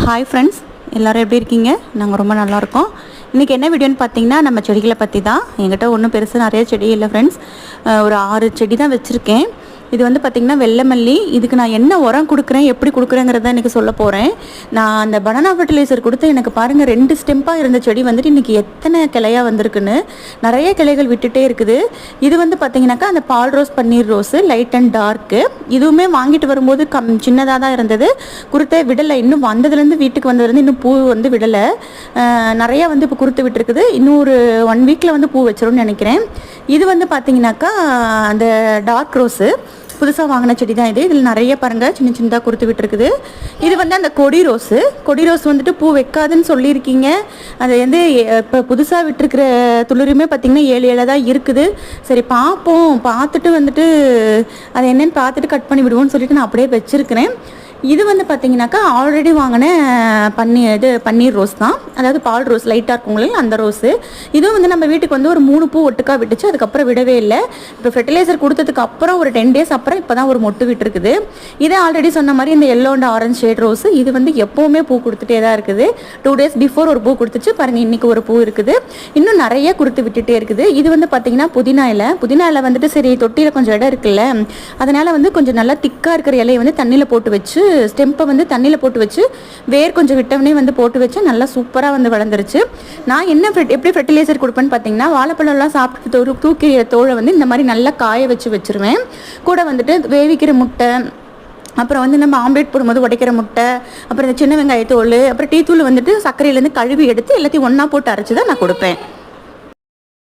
Hi friends, எல்லோரும் எப்படி இருக்கீங்க? நாங்கள் ரொம்ப நல்லாயிருக்கோம். இன்றைக்கி என்ன வீடியோன்னு பார்த்தீங்கன்னா, நம்ம செடிகளை பற்றி தான். என்கிட்ட ஒன்றும் பெருசு நிறைய செடி இல்லை ஃப்ரெண்ட்ஸ். ஒரு 6 செடி தான் வச்சுருக்கேன். இது வந்து பார்த்திங்கன்னா வெள்ளை மல்லி. இதுக்கு நான் என்ன உரம் கொடுக்குறேன், எப்படி கொடுக்குறேங்கிறத இன்றைக்கி சொல்ல போகிறேன். நான் அந்த பனானா ஃபர்டிலைசர் கொடுத்து எனக்கு பாருங்கள் 2 ஸ்டெம்பாக இருந்த செடி வந்துட்டு இன்றைக்கி எத்தனை கிளையாக வந்திருக்குன்னு. நிறைய கிளைகள் விட்டுட்டே இருக்குது. இது வந்து பார்த்திங்கனாக்கா அந்த பால் ரோஸ், பன்னீர் ரோஸு, லைட் அண்ட் டார்க்கு. இதுவுமே வாங்கிட்டு வரும்போது சின்னதாக தான் இருந்தது. குருத்தை விடலை. இன்னும் வந்ததுலேருந்து வீட்டுக்கு வந்ததுலேருந்து இன்னும் பூ வந்து விடலை. நிறையா வந்து இப்போ குருத்து விட்டுருக்குது. இன்னும் ஒரு 1 வீக்கில் வந்து பூ வச்சிரும்னு நினைக்கிறேன். இது வந்து பார்த்திங்கனாக்கா அந்த டார்க் ரோஸு, புதுசாக வாங்கின செடி தான் இது. இதில் நிறைய பாருங்கள் சின்ன சின்னதாக கொடுத்து விட்டுருக்குது. இது வந்து அந்த கொடி ரோஸு. கொடி ரோஸ் வந்துட்டு பூ வைக்காதுன்னு சொல்லியிருக்கீங்க. அது வந்து இப்போ புதுசாக விட்டுருக்கிற துளிருமே பார்த்திங்கன்னா 7 தான் இருக்குது. சரி பார்ப்போம், பார்த்துட்டு வந்துட்டு அது என்னென்னு பார்த்துட்டு கட் பண்ணி விடுவோன்னு சொல்லிட்டு நான் அப்படியே வச்சுருக்கிறேன். இது வந்து பார்த்திங்கனாக்கா ஆல்ரெடி வாங்கின பன்னீர் ரோஸ் தான். அதாவது பால் ரோஸ் லைட்டாக இருக்குங்களே அந்த ரோஸு. இதுவும் வந்து நம்ம வீட்டுக்கு வந்து ஒரு 3 பூ ஒட்டுக்காக விட்டுச்சு. அதுக்கப்புறம் விடவே இல்லை. இப்போ ஃபெர்டிலைசர் கொடுத்ததுக்கு அப்புறம் ஒரு 10 டேஸ் அப்புறம் இப்போ தான் ஒரு மொட்டு விட்டுருக்குது. இதே ஆல்ரெடி சொன்ன மாதிரி இந்த yellow and orange shade rose, இது வந்து எப்போவுமே பூ கொடுத்துட்டே தான் இருக்குது. 2 டேஸ் பிஃபோர் ஒரு பூ கொடுத்துச்சு பாருங்கள். இன்றைக்கி ஒரு பூ இருக்குது. இன்னும் நிறைய கொடுத்து விட்டுட்டே இருக்குது. இது வந்து பார்த்திங்கன்னா புதினா இலை வந்துட்டு சரி தொட்டியில் கொஞ்சம் இடம் இருக்குல்ல, அதனால் வந்து கொஞ்சம் நல்லா திக்காக இருக்கிற இலையை வந்து தண்ணியில் போட்டு வச்சு, ஸ்டெம்பை வந்து தண்ணியில் போட்டு வச்சு, வேர் கொஞ்சம் விட்டவனே வந்து போட்டு வச்சு நல்லா சூப்பராக வந்து வளர்ந்துருச்சு. நான் எப்படி ஃபெர்டிலைசர் கொடுப்பேன்னு பார்த்தீங்கன்னா, வாழைப்பழம்லாம் சாப்பிட்டு தூக்கிற தோலை வந்து இந்த மாதிரி நல்லா காய வச்சுருவேன். கூட வந்துட்டு வேவிக்கிற முட்டை, அப்புறம் வந்து நம்ம ஆம்லேட் போடும்போது உடைக்கிற முட்டை, அப்புறம் இந்த சின்ன வெங்காயத்தோல், அப்புறம் டீ தூள் வந்துட்டு சர்க்கரையிலேருந்து கழுவி எடுத்து எல்லாத்தையும் ஒன்றா போட்டு அரைச்சி தான் நான் கொடுப்பேன்.